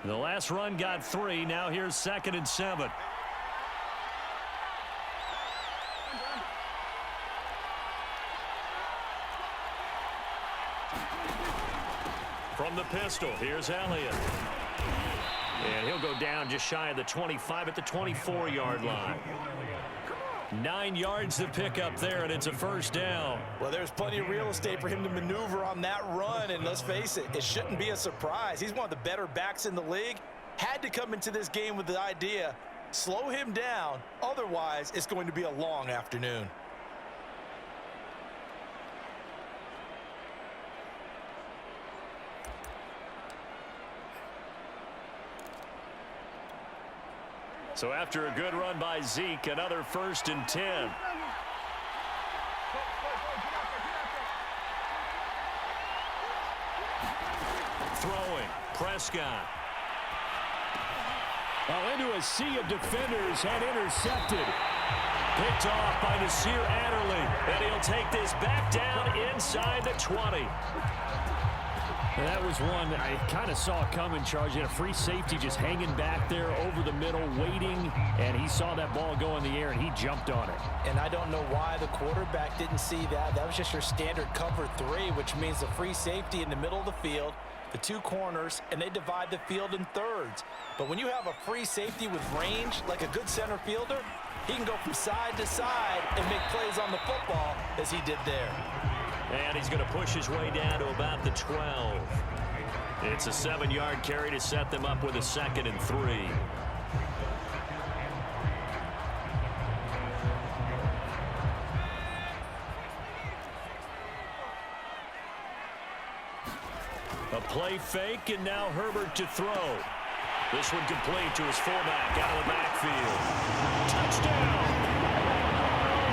The last run got 3. Now here's 2nd and 7. From the pistol, here's Elliott. And he'll go down just shy of the 25 at the 24-yard line. 9 yards to pick up there, and it's a first down. Well, there's plenty of real estate for him to maneuver on that run, and let's face it, it shouldn't be a surprise. He's one of the better backs in the league. Had to come into this game with the idea, slow him down, otherwise it's going to be a long afternoon. So after a good run by Zeke, another 1st and 10. Throwing, Prescott. Well, into a sea of defenders and intercepted. Picked off by Nasir Adderley. And he'll take this back down inside the 20. That was one I kind of saw coming, Charge. He had a free safety just hanging back there over the middle, waiting, and he saw that ball go in the air, and he jumped on it. And I don't know why the quarterback didn't see that. That was just your standard cover 3, which means the free safety in the middle of the field, the 2 corners, and they divide the field in thirds. But when you have a free safety with range, like a good center fielder, he can go from side to side and make plays on the football as he did there. And he's going to push his way down to about the 12. It's a 7-yard carry to set them up with a 2nd and 3. A play fake, and now Herbert to throw. This one complete to his fullback out of the backfield. Touchdown!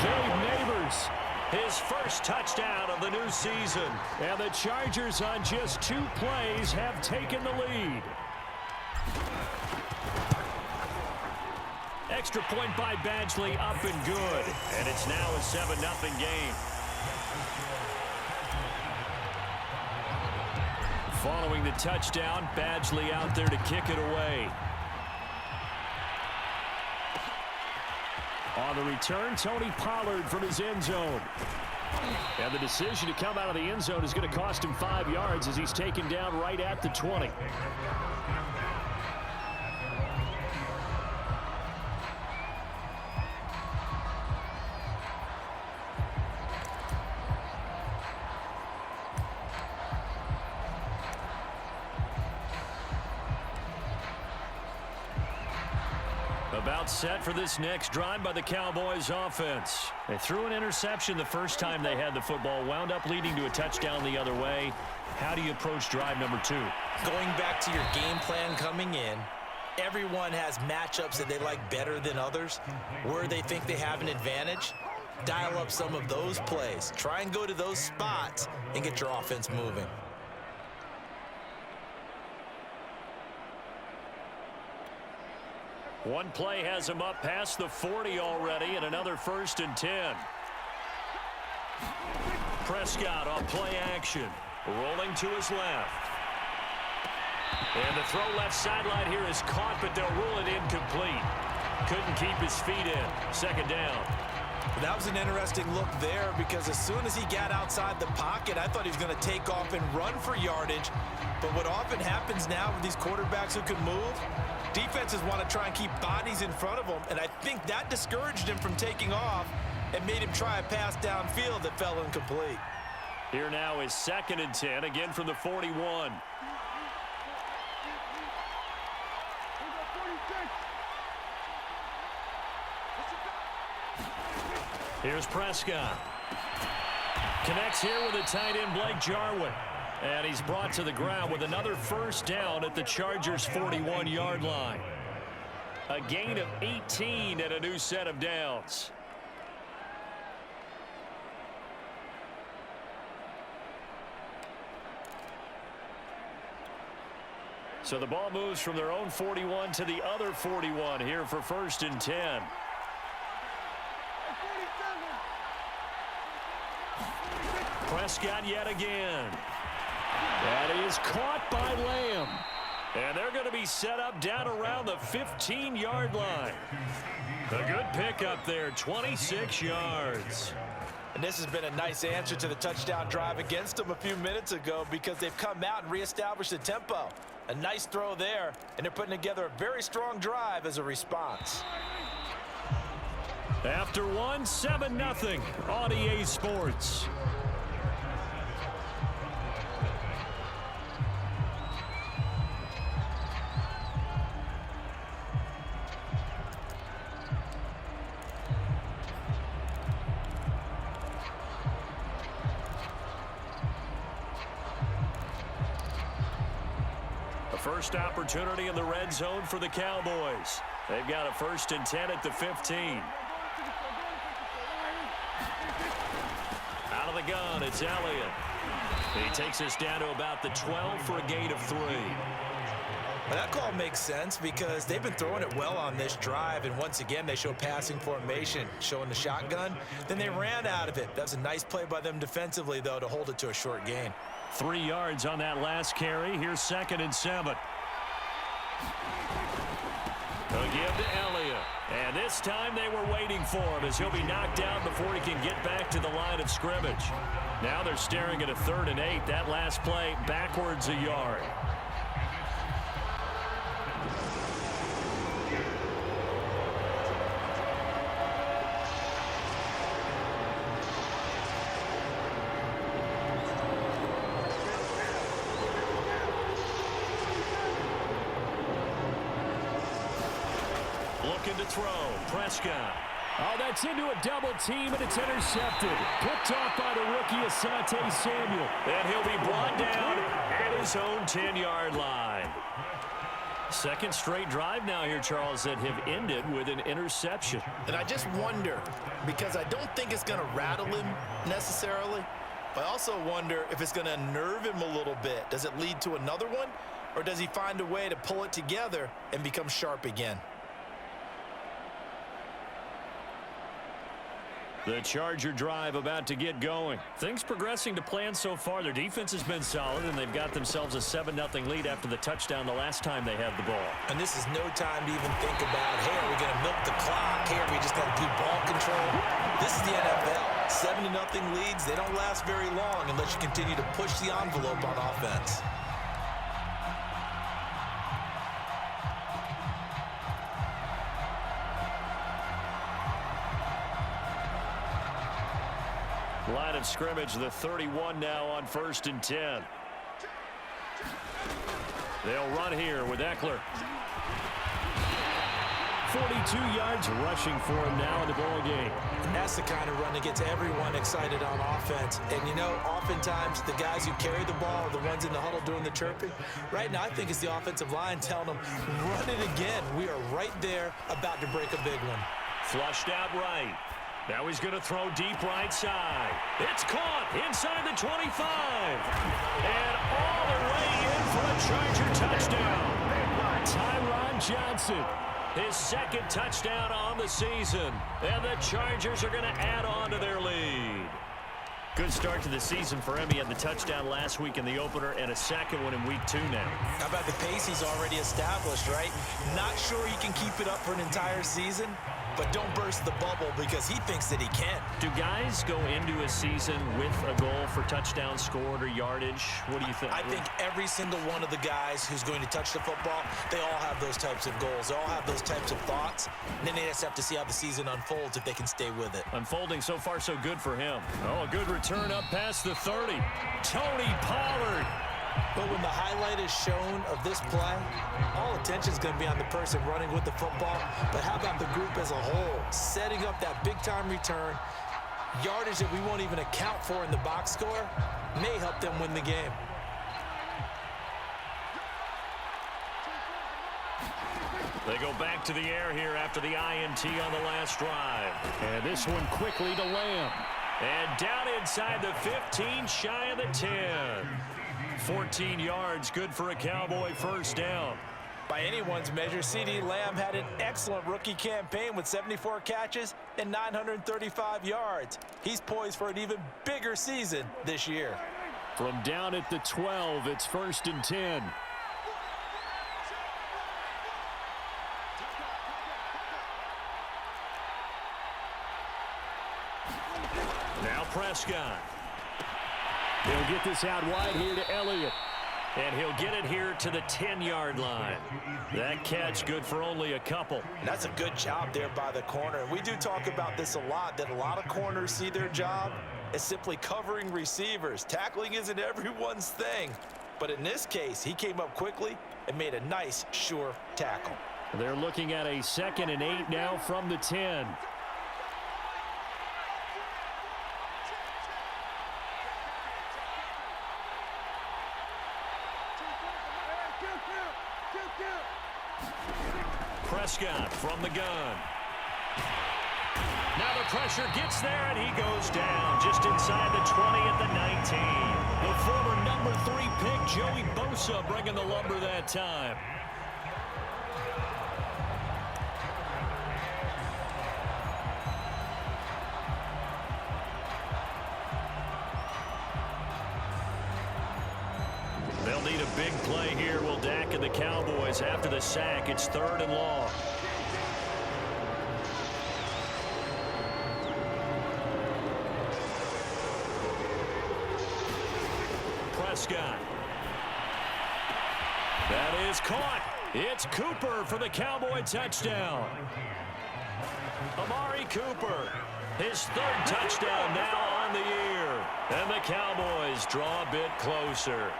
Gabe Neighbors. His first touchdown of the new season. And the Chargers on just 2 plays have taken the lead. Extra point by Badgley up and good. And it's now a 7-0 game. Following the touchdown, Badgley out there to kick it away. On the return, Tony Pollard from his end zone. And the decision to come out of the end zone is going to cost him 5 yards as he's taken down right at the 20. About set for this next drive by the Cowboys offense. They threw an interception the first time they had the football, wound up leading to a touchdown the other way. How do you approach drive number 2? Going back to your game plan coming in, everyone has matchups that they like better than others. Where they think they have an advantage, dial up some of those plays. Try and go to those spots and get your offense moving. One play has him up past the 40 already, and another 1st and 10. Prescott on play action, rolling to his left. And the throw left sideline here is caught, but they'll rule it incomplete. Couldn't keep his feet in. 2nd down. That was an interesting look there because as soon as he got outside the pocket, I thought he was going to take off and run for yardage. But what often happens now with these quarterbacks who can move, defenses want to try and keep bodies in front of them, and I think that discouraged him from taking off and made him try a pass downfield that fell incomplete. Here now is 2nd and 10, again from the 41. Here's Prescott. Connects here with a tight end, Blake Jarwin. And he's brought to the ground with another 1st down at the Chargers' 41-yard line. A gain of 18 and a new set of downs. So the ball moves from their own 41 to the other 41 here for 1st and 10. Prescott yet again. That is caught by Lamb. And they're going to be set up down around the 15-yard line. A good pickup there, 26 yards. And this has been a nice answer to the touchdown drive against them a few minutes ago because they've come out and reestablished the tempo. A nice throw there, and they're putting together a very strong drive as a response. After one, 7-0 on EA Sports. First opportunity in the red zone for the Cowboys. They've got a 1st and 10 at the 15. Out of the gun, it's Elliott. He takes us down to about the 12 for a gain of 3. Well, that call makes sense because they've been throwing it well on this drive, and once again they show passing formation, showing the shotgun. Then they ran out of it. That's a nice play by them defensively, though, to hold it to a short gain. 3 yards on that last carry. Here's 2nd and 7. They'll give to Elliott. And this time they were waiting for him as he'll be knocked down before he can get back to the line of scrimmage. Now they're staring at a 3rd and 8. That last play backwards a yard. Looking to throw. Prescott. Oh, that's into a double team, and it's intercepted. Picked off by the rookie, Asante Samuel. And he'll be brought down at his own 10-yard line. Second straight drive now here, Charles, that have ended with an interception. And I just wonder, because I don't think it's going to rattle him necessarily, but I also wonder if it's going to unnerve him a little bit. Does it lead to another one, or does he find a way to pull it together and become sharp again? The Charger drive about to get going. Things progressing to plan so far. Their defense has been solid, and they've got themselves a 7-0 lead after the touchdown the last time they had the ball. And this is no time to even think about, hey, are we going to milk the clock? Hey, are we just going to do ball control? This is the NFL. 7-0 leads, they don't last very long unless you continue to push the envelope on offense. Line of scrimmage, the 31 now on 1st and 10. They'll run here with Eckler. 42 yards rushing for him now in the ball game. And that's the kind of run that gets everyone excited on offense. And, you know, oftentimes the guys who carry the ball are the ones in the huddle doing the chirping. Right now, I think it's the offensive line telling them, run it again. We are right there about to break a big one. Flushed out right. Now he's going to throw deep right side. It's caught inside the 25. And all the way in for a Charger touchdown. Tyron Johnson, his 2nd touchdown on the season. And the Chargers are going to add on to their lead. Good start to the season for him. He had the touchdown last week in the opener and a 2nd one in week 2 now. How about the pace he's already established, right? Not sure he can keep it up for an entire season, but don't burst the bubble because he thinks that he can. Do guys go into a season with a goal for touchdown scored or yardage? What do you think? I think every single one of the guys who's going to touch the football, they all have those types of goals. They all have those types of thoughts. And then they just have to see how the season unfolds if they can stay with it. Unfolding so far so good for him. Oh, a good return up past the 30. Tony Pollard. But when the highlight is shown of this play, all attention is going to be on the person running with the football. But how about the group as a whole? Setting up that big-time return, yardage that we won't even account for in the box score, may help them win the game. They go back to the air here after the INT on the last drive. And this one quickly to Lamb. And down inside the 15, shy of the 10. 14 yards, good for a Cowboy 1st down. By anyone's measure, CeeDee Lamb had an excellent rookie campaign with 74 catches and 935 yards. He's poised for an even bigger season this year. From down at the 12, it's 1st and 10. Now Prescott. He'll get this out wide here to Elliott. And he'll get it here to the 10-yard line. That catch good for only a couple. That's a good job there by the corner. And we do talk about this a lot, that a lot of corners see their job as simply covering receivers. Tackling isn't everyone's thing. But in this case, he came up quickly and made a nice, sure tackle. They're looking at a 2nd and 8 now from the 10. Prescott from the gun. Now the pressure gets there, and he goes down just inside the 20 at the 19. The former number 3 pick, Joey Bosa, bringing the lumber that time. They'll need a big play here, will Dak and the Cowboys. After the sack, it's 3rd and long. Prescott. That is caught. It's Cooper for the Cowboy touchdown. Amari Cooper, his 3rd touchdown now on the year. And the Cowboys draw a bit closer.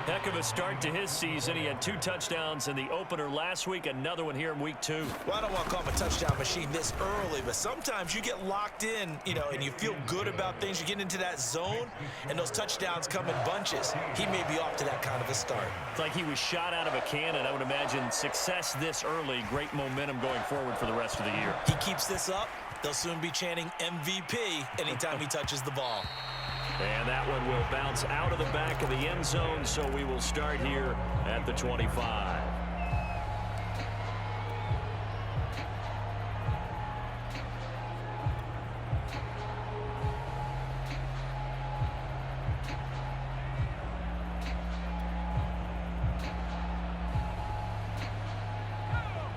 Heck of a start to his season. He had 2 touchdowns in the opener last week, another one here in week 2. Well, I don't want to call him a touchdown machine this early, but sometimes you get locked in, and you feel good about things. You get into that zone, and those touchdowns come in bunches. He may be off to that kind of a start. It's like he was shot out of a cannon. I would imagine success this early, great momentum going forward for the rest of the year. He keeps this up, they'll soon be chanting MVP anytime he touches the ball. And that one will bounce out of the back of the end zone, so we will start here at the 25.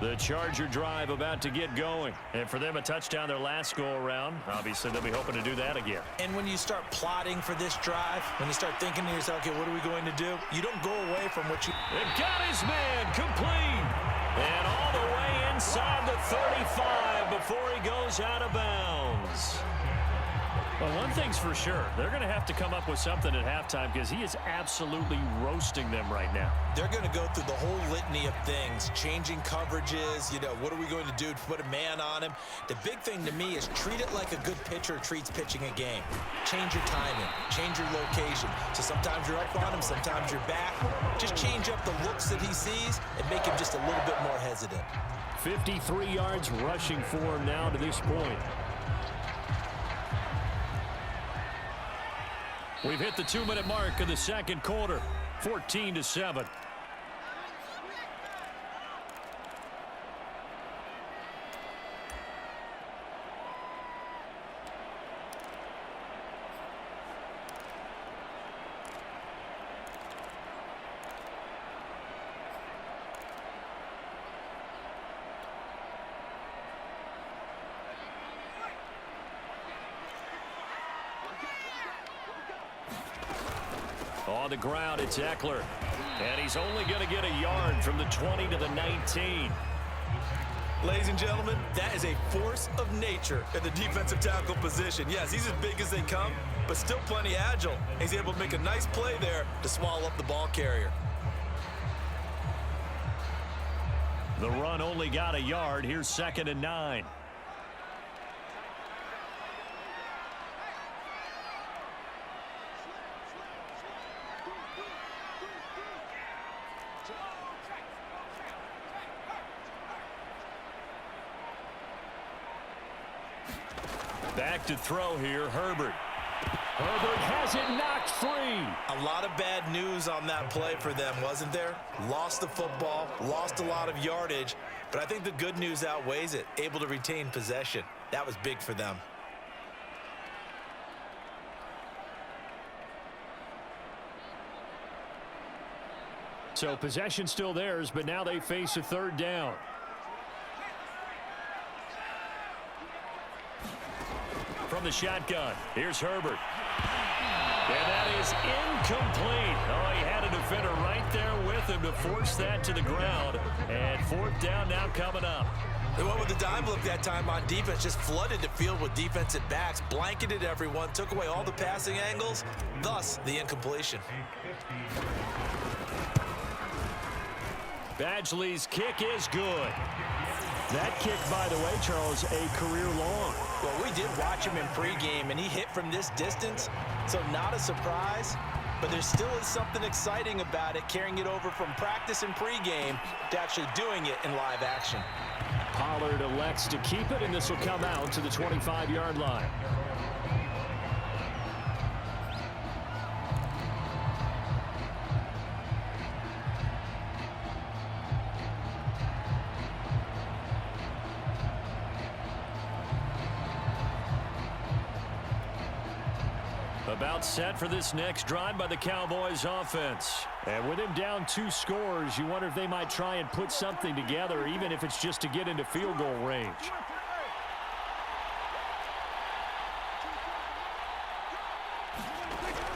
The Charger drive about to get going. And for them, a touchdown their last go-around. Obviously, they'll be hoping to do that again. And when you start plotting for this drive, when you start thinking to yourself, okay, what are we going to do? You don't go away from what you... They've got his man complete. And all the way inside the 35 before he goes out of bounds. Well, one thing's for sure. They're going to have to come up with something at halftime because he is absolutely roasting them right now. They're going to go through the whole litany of things, changing coverages, what are we going to do to put a man on him? The big thing to me is treat it like a good pitcher treats pitching a game. Change your timing, change your location. So sometimes you're up on him, sometimes you're back. Just change up the looks that he sees and make him just a little bit more hesitant. 53 yards rushing for him now to this point. We've hit the 2-minute mark of the second quarter, 14-7. On the ground, it's Eckler. And he's only going to get a yard from the 20 to the 19. Ladies and gentlemen, that is a force of nature in the defensive tackle position. Yes, he's as big as they come, but still plenty agile. He's able to make a nice play there to swallow up the ball carrier. The run only got a yard. Here's 2nd and 9. Back to throw here, Herbert. Herbert has it knocked free. A lot of bad news on that play for them, wasn't there? Lost the football, lost a lot of yardage, but I think the good news outweighs it. Able to retain possession. That was big for them. So possession still theirs, but now they face a 3rd down. From from the shotgun. Here's Herbert. And that is incomplete. Oh, he had a defender right there with him to force that to the ground. And 4th down now coming up. They went with the dime look that time on defense, just flooded the field with defensive backs, blanketed everyone, took away all the passing angles, thus the incompletion. Badgley's kick is good. That kick, by the way, Charles, a career long. Well, we did watch him in pregame, and he hit from this distance, so not a surprise. But there still is something exciting about it, carrying it over from practice and pregame to actually doing it in live action. Pollard elects to keep it, and this will come out to the 25-yard line. About set for this next drive by the Cowboys offense. And with him down 2 scores, you wonder if they might try and put something together, even if it's just to get into field goal range.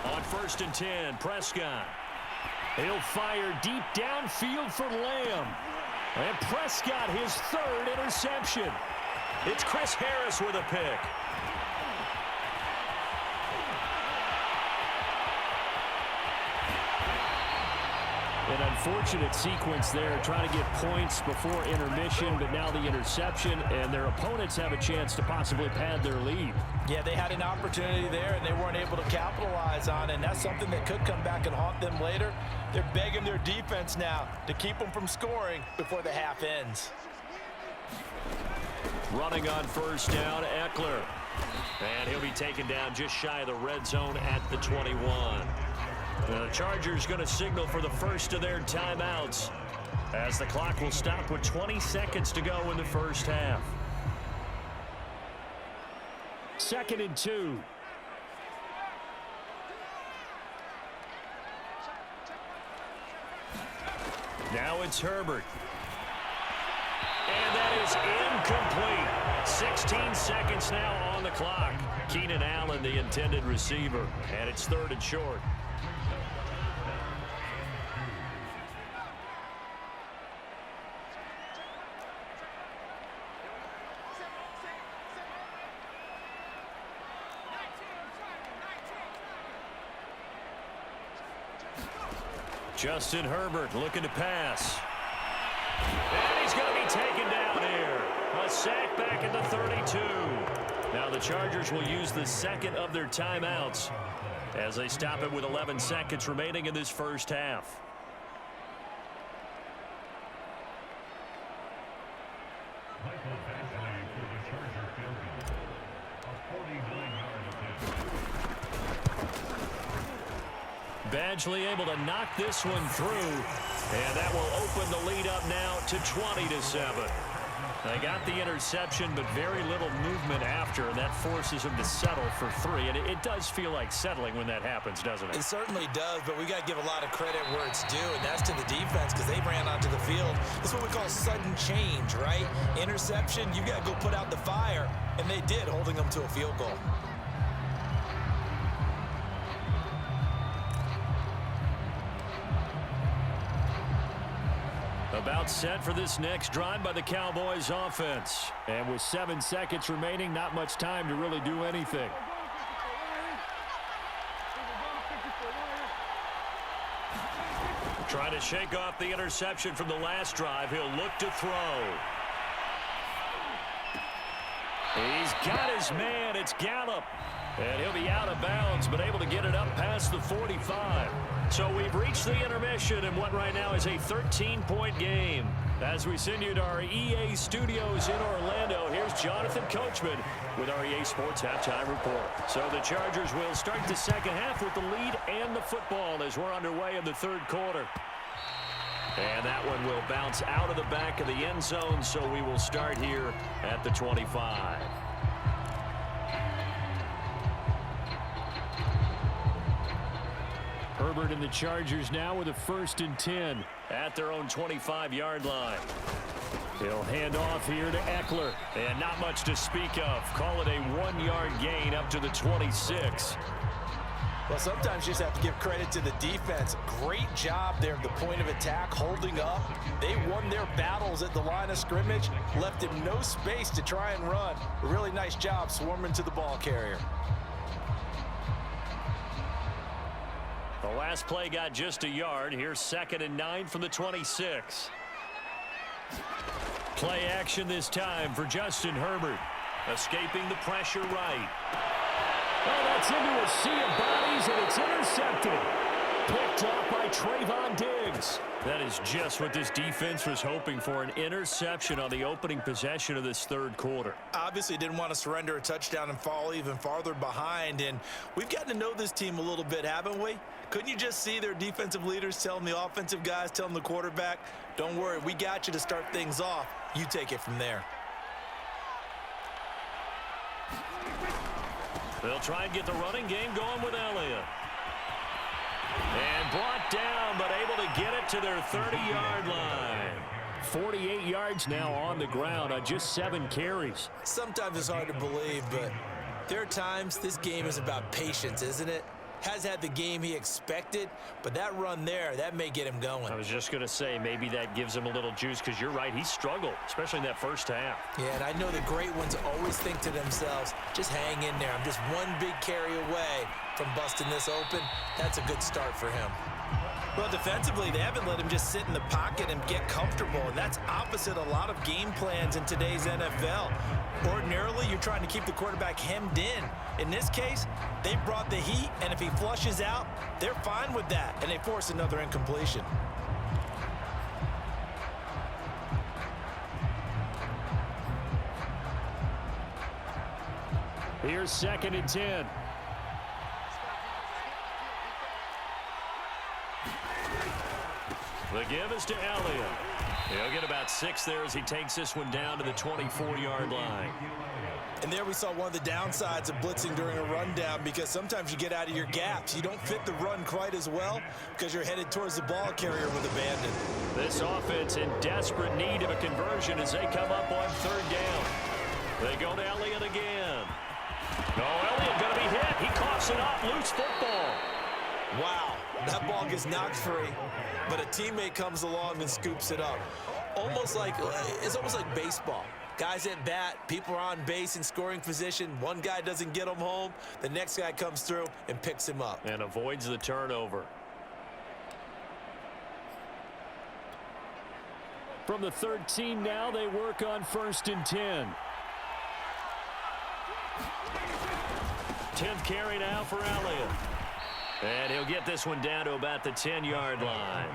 On 1st and 10, Prescott. He'll fire deep downfield for Lamb. And Prescott, his 3rd interception. It's Chris Harris with a pick. An unfortunate sequence there, trying to get points before intermission, but now the interception, and their opponents have a chance to possibly pad their lead. Yeah, they had an opportunity there, and they weren't able to capitalize on it, and that's something that could come back and haunt them later. They're begging their defense now to keep them from scoring before the half ends. Running on 1st down, Eckler. And he'll be taken down just shy of the red zone at the 21. The Chargers going to signal for the first of their timeouts as the clock will stop with 20 seconds to go in the first half. 2nd and 2. Now it's Herbert. And that is incomplete. 16 seconds now on the clock. Keenan Allen, the intended receiver. And it's 3rd and short. Justin Herbert looking to pass. And he's going to be taken down here. A sack back at the 32. Now the Chargers will use the 2nd of their timeouts as they stop it with 11 seconds remaining in this first half. Badgley able to knock this one through, and that will open the lead up now to 20-7. They got the interception, but very little movement after, and that forces them to settle for 3. And it does feel like settling when that happens, doesn't it? It certainly does, but we got to give a lot of credit where it's due, and that's to the defense because they ran onto the field. That's what we call sudden change, right? Interception, you got to go put out the fire, and they did, holding them to a field goal. About set for this next drive by the Cowboys offense. And with 7 seconds remaining, not much time to really do anything. Trying to shake off the interception from the last drive. He'll look to throw. He's got his man. It's Gallup. And he'll be out of bounds, but able to get it up past the 45. So we've reached the intermission in what right now is a 13-point game. As we send you to our EA studios in Orlando, here's Jonathan Coachman with our EA Sports Halftime Report. So the Chargers will start the second half with the lead and the football as we're underway in the 3rd quarter. And that one will bounce out of the back of the end zone, so we will start here at the 25. Herbert and the Chargers now with a 1st and 10 at their own 25-yard line. He'll hand off here to Eckler. And not much to speak of. Call it a 1-yard gain up to the 26. Well, sometimes you just have to give credit to the defense. Great job there at the point of attack, holding up. They won their battles at the line of scrimmage, left him no space to try and run. A really nice job swarming to the ball carrier. The last play got just a yard. Here's 2nd and 9 from the 26. Play action this time for Justin Herbert. Escaping the pressure right. Oh, that's into a sea of bodies, and it's intercepted. Picked up by Trayvon Diggs. That is just what this defense was hoping for, an interception on the opening possession of this third quarter. Obviously didn't want to surrender a touchdown and fall even farther behind, and we've gotten to know this team a little bit, haven't we? Couldn't you just see their defensive leaders telling the offensive guys, telling the quarterback, don't worry, we got you to start things off. You take it from there. They'll try and get the running game going with Elliott. And brought down, but able to get it to their 30-yard line. 48 yards now on the ground on just 7 carries. Sometimes it's hard to believe, but there are times this game is about patience, isn't it? Has had the game he expected, but that run there, that may get him going. I was just going to say, maybe that gives him a little juice, because you're right, he struggled, especially in that first half. Yeah, and I know the great ones always think to themselves, just hang in there. I'm just one big carry away from busting this open. That's a good start for him. Well, defensively, they haven't let him just sit in the pocket and get comfortable, and that's opposite a lot of game plans in today's NFL. Ordinarily, you're trying to keep the quarterback hemmed in. In this case, they brought the heat, and if he flushes out, they're fine with that, and they force another incompletion. Here's 2nd and 10. The give is to Elliott. He'll get about 6 there as he takes this one down to the 24-yard line. And there we saw one of the downsides of blitzing during a rundown, because sometimes you get out of your gaps. You don't fit the run quite as well because you're headed towards the ball carrier with abandon. This offense in desperate need of a conversion as they come up on 3rd down. They go to Elliott again. No, Elliott going to be hit. He coughs it up. Loose football. Wow, that ball gets knocked free, but a teammate comes along and scoops it up. It's almost like baseball. Guys at bat, people are on base in scoring position. One guy doesn't get him home. The next guy comes through and picks him up. And avoids the turnover. From the 13 now, they work on 1st and 10. 10th carry now for Elliott. And he'll get this one down to about the 10-yard line.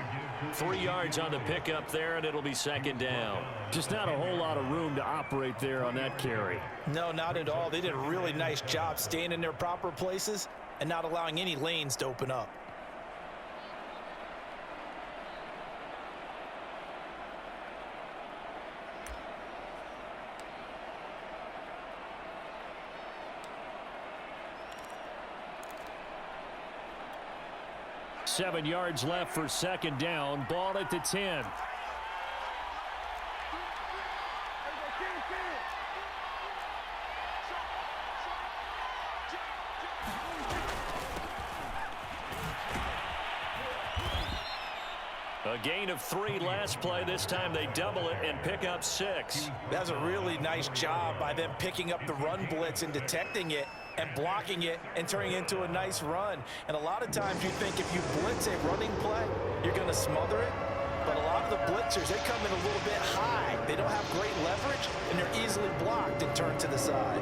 3 yards on the pickup there, and it'll be 2nd down. Just not a whole lot of room to operate there on that carry. No, not at all. They did a really nice job staying in their proper places and not allowing any lanes to open up. Seven yards left for 2nd down. Ball at the 10. A gain of 3 last play. This time they double it and pick up 6. That's a really nice job by them picking up the run blitz and detecting it and blocking it and turning it into a nice run. And a lot of times you think if you blitz a running play, you're going to smother it. But a lot of the blitzers, they come in a little bit high. They don't have great leverage, and they're easily blocked and turned to the side.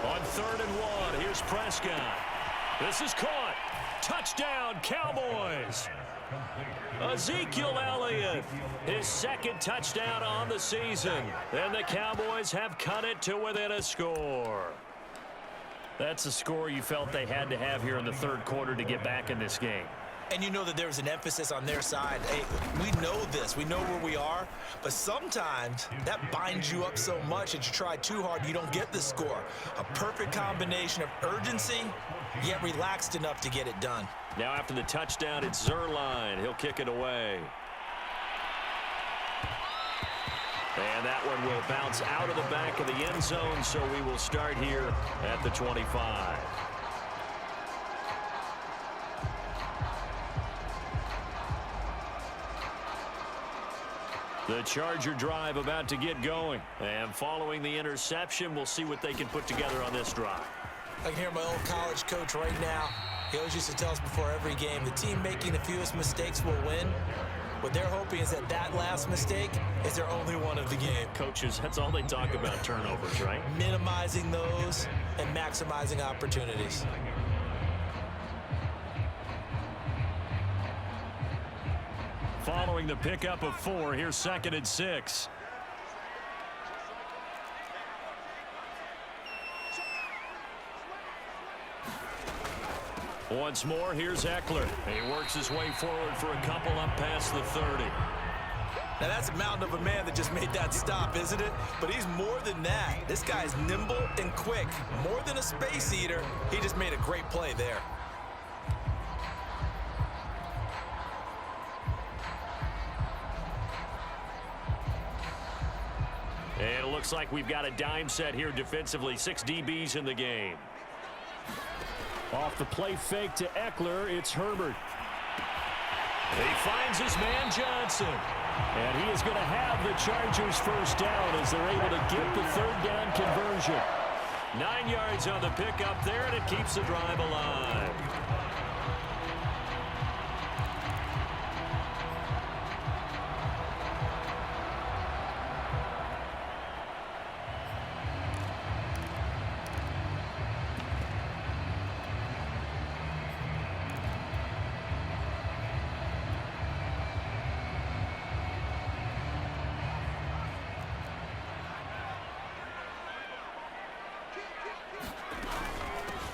On 3rd and 1, here's Prescott. This is caught. Touchdown, Cowboys. Ezekiel Elliott, his 2nd touchdown on the season. And the Cowboys have cut it to within a score. That's a score you felt they had to have here in the 3rd quarter to get back in this game. And you know that there's an emphasis on their side. Hey, we know this. We know where we are. But sometimes that binds you up so much that you try too hard, you don't get the score. A perfect combination of urgency, yet relaxed enough to get it done. Now after the touchdown, it's Zerline. He'll kick it away. And that one will bounce out of the back of the end zone, so we will start here at the 25. The Charger drive about to get going. And following the interception, we'll see what they can put together on this drive. I can hear my old college coach right now. He always used to tell us before every game, the team making the fewest mistakes will win. What they're hoping is that that last mistake is their only one of the game. Coaches, that's all they talk about, turnovers, right? Minimizing those and maximizing opportunities. Following the pickup of 4, here's 2nd and 6. Once more, here's Eckler. He works his way forward for a couple up past the 30. Now that's a mountain of a man that just made that stop, isn't it? But he's more than that. This guy's nimble and quick. More than a space eater, he just made a great play there. And it looks like we've got a dime set here defensively. 6 DBs in the game. Off the play fake to Eckler, it's Herbert. He finds his man Johnson. And he is going to have the Chargers first down as they're able to get the 3rd down conversion. 9 yards on the pickup there, and it keeps the drive alive.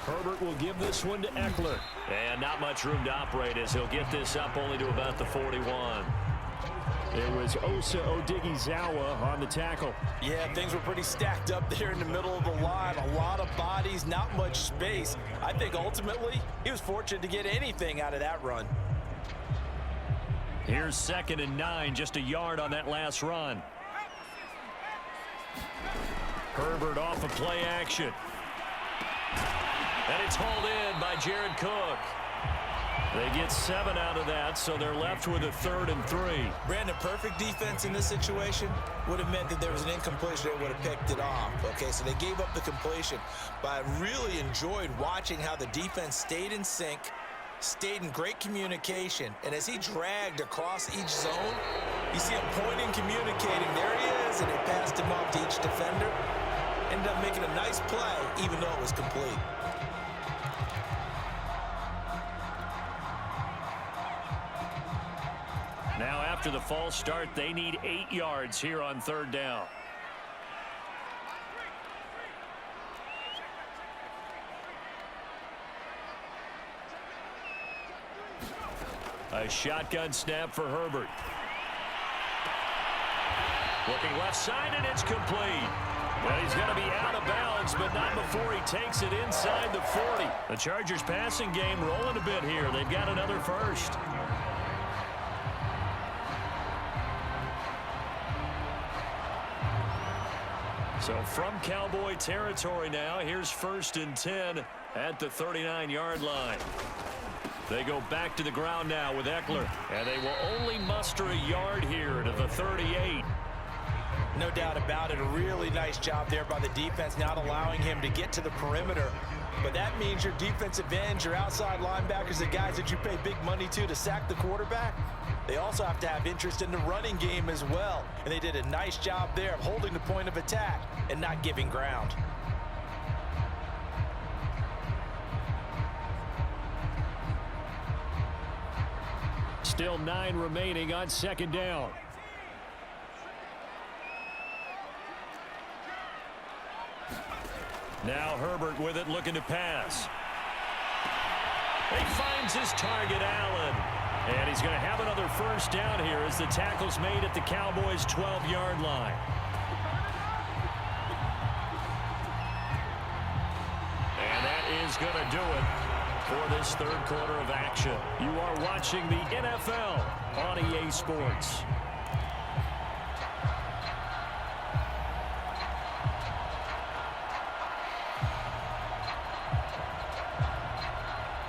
Herbert will give this one to Eckler. And not much room to operate as he'll get this up only to about the 41. It was Osa Odighizuwa on the tackle. Yeah, things were pretty stacked up there in the middle of the line. A lot of bodies, not much space. I think ultimately he was fortunate to get anything out of that run. Here's 2nd and 9, just a yard on that last run. Herbert off of play action. And it's hauled in by Jared Cook. They get 7 out of that, so they're left with a 3rd and 3. Brandon, perfect defense in this situation would have meant that there was an incompletion. They would have picked it off. Okay, so they gave up the completion. But I really enjoyed watching how the defense stayed in sync, stayed in great communication. And as he dragged across each zone, you see him pointing, communicating. There he is, and they passed him off to each defender. Ended up making a nice play, even though it was complete. Now after the false start, they need 8 yards here on 3rd down. A shotgun snap for Herbert. Looking left side, and it's complete. Well, he's going to be out of bounds, but not before he takes it inside the 40. The Chargers passing game rolling a bit here. They've got another first. So from Cowboy territory now, here's 1st and 10 at the 39-yard line. They go back to the ground now with Eckler, and they will only muster a yard here to the 38. No doubt about it. A really nice job there by the defense, not allowing him to get to the perimeter. But that means your defensive ends, your outside linebackers, the guys that you pay big money to sack the quarterback, they also have to have interest in the running game as well. And they did a nice job there of holding the point of attack and not giving ground. Still 9 remaining on 2nd down. Now Herbert with it, looking to pass. He finds his target, Allen. And he's going to have another first down here as the tackle's made at the Cowboys' 12-yard line. And that is going to do it for this third quarter of action. You are watching the NFL on EA Sports.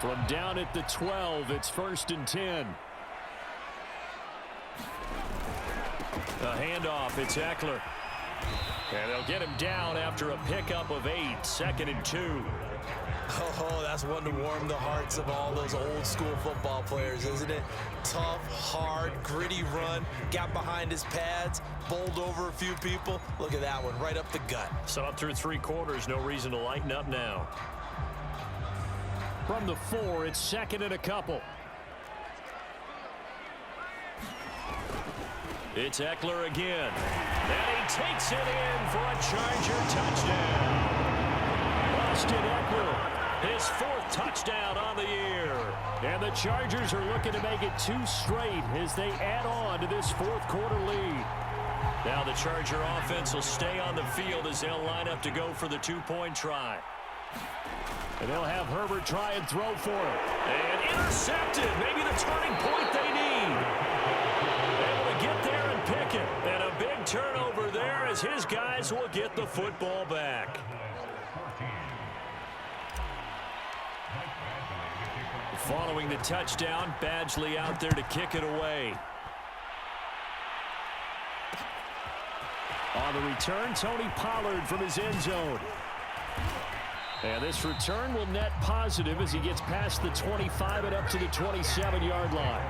From down at the 12, it's 1st and 10. A handoff, it's Eckler. And they'll get him down after a pickup of 8, 2nd and 2. Oh, that's one to warm the hearts of all those old school football players, isn't it? Tough, hard, gritty run, got behind his pads, bowled over a few people. Look at that one, right up the gut. Saw it through 3 quarters, no reason to lighten up now. From the 4, it's 2nd and a couple. It's Eckler again. And he takes it in for a Charger touchdown. Austin Eckler, his 4th touchdown on the year. And the Chargers are looking to make it 2 straight as they add on to this 4th quarter lead. Now the Charger offense will stay on the field as they'll line up to go for the 2-point try. And they'll have Herbert try and throw for it. And intercepted. Maybe the turning point they need. Able to get there and pick it. And a big turnover there as his guys will get the football back. Following the touchdown, Badgley out there to kick it away. On the return, Tony Pollard from his end zone. And this return will net positive as he gets past the 25 and up to the 27-yard line.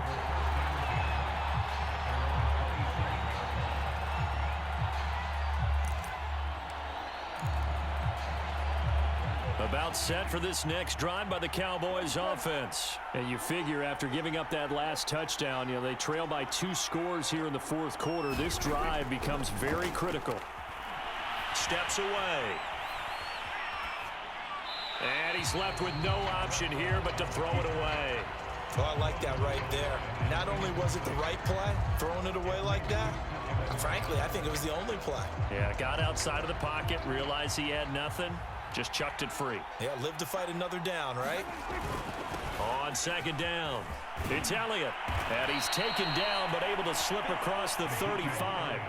About set for this next drive by the Cowboys offense. And you figure after giving up that last touchdown, they trail by 2 scores here in the 4th quarter. This drive becomes very critical. Steps away. And he's left with no option here but to throw it away. Oh, I like that right there. Not only was it the right play, throwing it away like that, frankly, I think it was the only play. Yeah, got outside of the pocket, realized he had nothing, just chucked it free. Yeah, live to fight another down, right? On 2nd down, it's Elliott. And he's taken down but able to slip across the 35.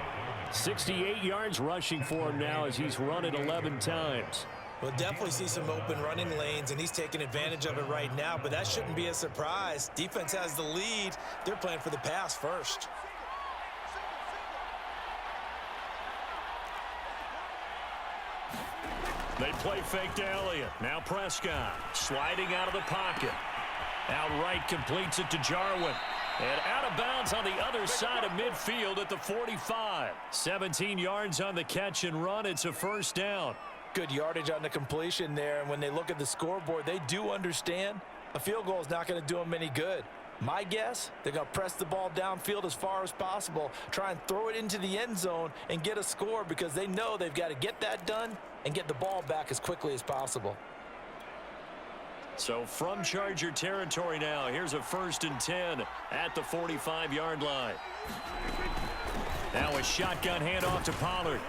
68 yards rushing for him now as he's run it 11 times. We'll definitely see some open running lanes, and he's taking advantage of it right now, but that shouldn't be a surprise. Defense has the lead. They're playing for the pass first. They play fake to Elliott. Now Prescott sliding out of the pocket. Outright completes it to Jarwin. And out of bounds on the other side of midfield at the 45. 17 yards on the catch and run. It's a first down. Good yardage on the completion there, and when they look at the scoreboard, they do understand a field goal is not going to do them any good. My guess, they're going to press the ball downfield as far as possible, try and throw it into the end zone and get a score because they know they've got to get that done and get the ball back as quickly as possible. So from Charger territory now, here's a 1st and 10 at the 45-yard line. Now a shotgun handoff to Pollard.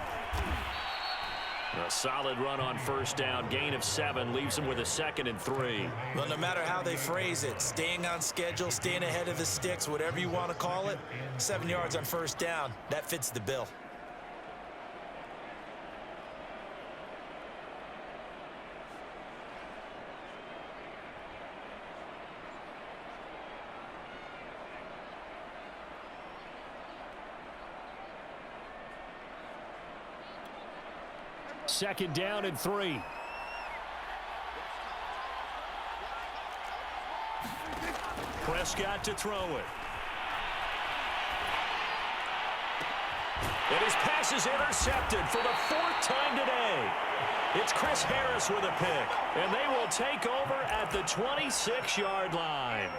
A solid run on first down. Gain of 7 leaves him with a 2nd and 3. Well, no matter how they phrase it, staying on schedule, staying ahead of the sticks, whatever you want to call it, 7 yards on first down, that fits the bill. Second down and 3. Prescott to throw it. And his pass is intercepted for the 4th time today. It's Chris Harris with a pick. And they will take over at the 26-yard line.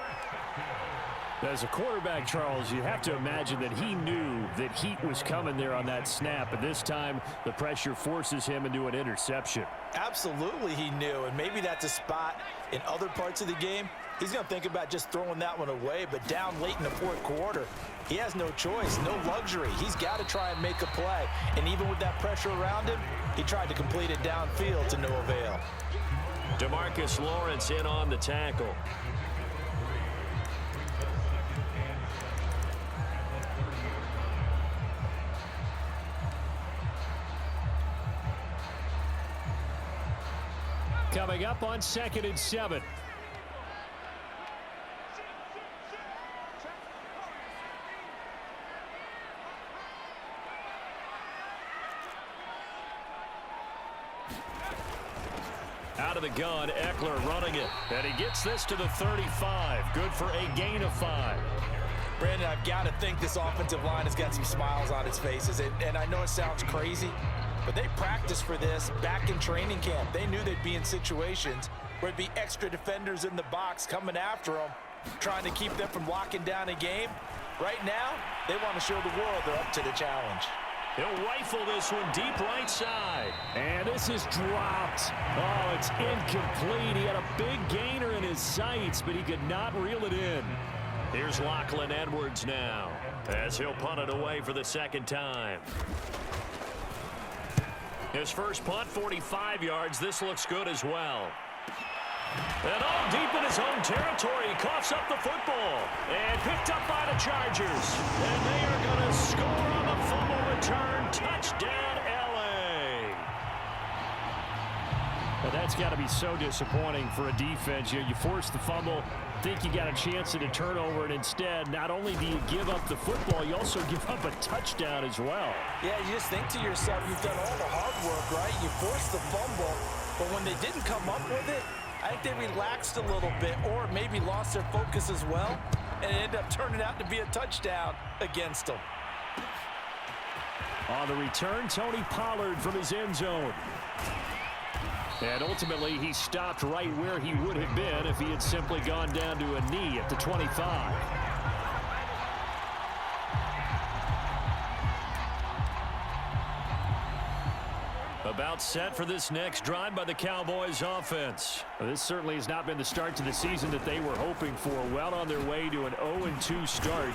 As a quarterback, Charles, you have to imagine that he knew that heat was coming there on that snap. And this time, the pressure forces him into an interception. Absolutely he knew, and maybe that's a spot in other parts of the game He's going to think about just throwing that one away, but down late in the fourth quarter, he has no choice, no luxury. He's got to try and make a play. And even with that pressure around him, he tried to complete it downfield to no avail. DeMarcus Lawrence in on the tackle. Coming up on 2nd and 7. Out of the gun, Eckler running it. And he gets this to the 35. Good for a gain of 5. Brandon, I've got to think this offensive line has got some smiles on its faces. And I know it sounds crazy, but they practiced for this back in training camp. They knew they'd be in situations where there'd be extra defenders in the box coming after them, trying to keep them from locking down a game. Right now, they want to show the world they're up to the challenge. He'll rifle this one deep right side. And this is dropped. Oh, it's incomplete. He had a big gainer in his sights, but he could not reel it in. Here's Lachlan Edwards now, as he'll punt it away for the second time. His first punt, 45 yards. This looks good as well. And all deep in his own territory, he coughs up the football. And picked up by the Chargers. And they are going to score on the fumble return. Touchdown, L.A. Well, that's got to be so disappointing for a defense. You force the fumble, think you got a chance at a turnover, and instead, not only do you give up the football, you also give up a touchdown as well. Yeah, you just think to yourself, you've done all the hard work, right? You forced the fumble, but when they didn't come up with it, I think they relaxed a little bit or maybe lost their focus as well, and it ended up turning out to be a touchdown against them. On the return, Tony Pollard from his end zone. And ultimately, he stopped right where he would have been if he had simply gone down to a knee at the 25. About set for this next drive by the Cowboys offense. Well, this certainly has not been the start to the season that they were hoping for. Well on their way to an 0-2 start.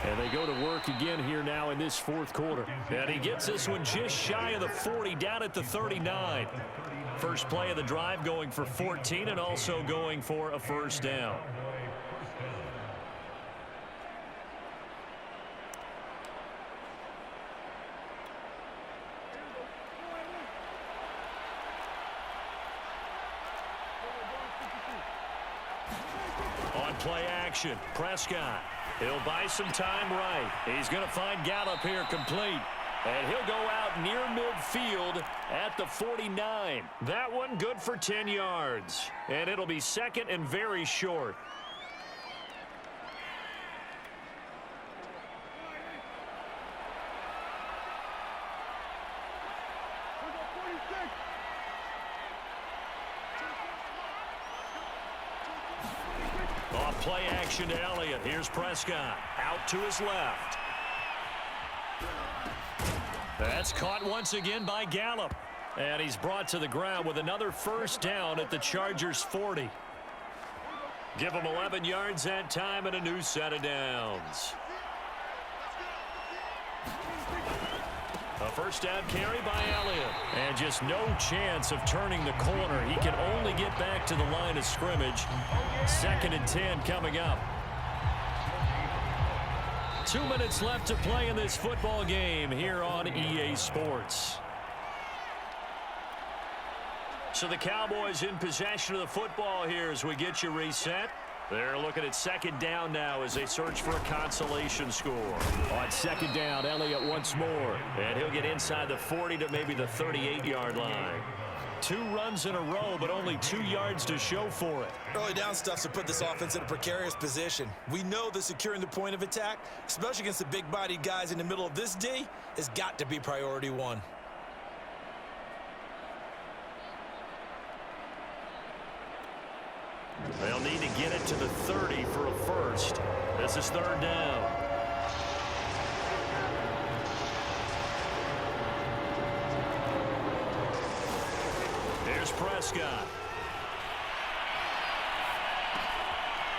And they go to work again here now in this fourth quarter. And he gets this one just shy of the 40, down at the 39. First play of the drive going for 14 and also going for a first down. On play action, Prescott. He'll buy some time right. He's going to find Gallup here complete. And he'll go out near midfield at the 49. That one good for 10 yards. And it'll be second and very short. Off play action to Elliott. Here's Prescott. Out to his left. That's caught once again by Gallup. And he's brought to the ground with another first down at the Chargers' 40. Give him 11 yards that time and a new set of downs. A first down carry by Elliott. And just no chance of turning the corner. He can only get back to the line of scrimmage. 2nd and 10 coming up. 2 minutes left to play in this football game here on EA Sports. So the Cowboys in possession of the football here as we get you reset. They're looking at second down now as they search for a consolation score. On second down, Elliott once more. And he'll get inside the 40 to maybe the 38-yard line. 2 runs in a row, but only 2 yards to show for it. Early down stuff to put this offense in a precarious position. We know that securing the point of attack, especially against the big-bodied guys in the middle of this D, has got to be priority one. They'll need to get it to the 30 for a first. This is third down. Here's Prescott.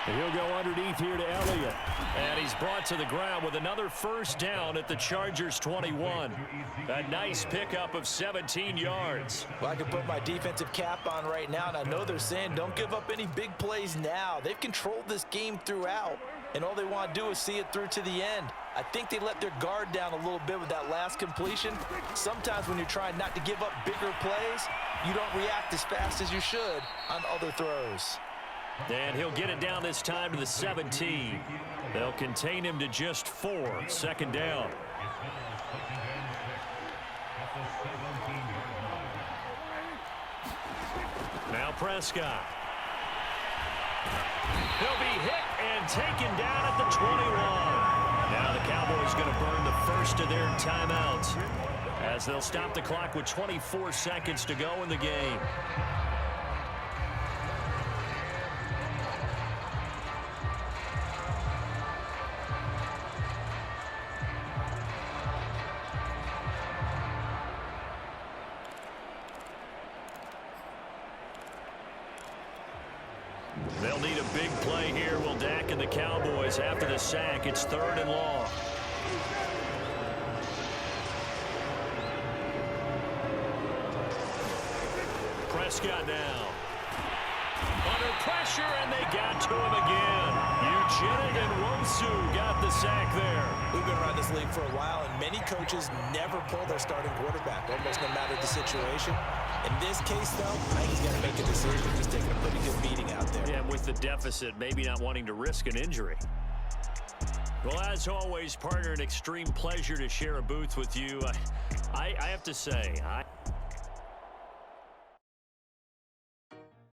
He'll go underneath here to Elliott. And he's brought to the ground with another first down at the Chargers' 21. A nice pickup of 17 yards. Well, I can put my defensive cap on right now, and I know they're saying don't give up any big plays now. They've controlled this game throughout, and all they want to do is see it through to the end. I think they let their guard down a little bit with that last completion. Sometimes when you're trying not to give up bigger plays, you don't react as fast as you should on other throws. And he'll get it down this time to the 17. They'll contain him to just 4. Second down. Now Prescott. He'll be hit and taken down at the 21. Now the Cowboys going to burn the first of their timeouts as they'll stop the clock with 24 seconds to go in the game. They'll need a big play here, will Dak and the Cowboys. After the sack, it's 3rd and long. Prescott now. Under pressure, and they got to him again. Eugenic and Wosu got the sack there. We've been around this league for a while, and many coaches never pull their starting quarterback, almost no matter the situation. In this case, though, I think he's going to make a decision. He's taking a pretty good beating out there. Yeah, with the deficit, maybe not wanting to risk an injury. Well, as always, partner, an extreme pleasure to share a booth with you. I have to say,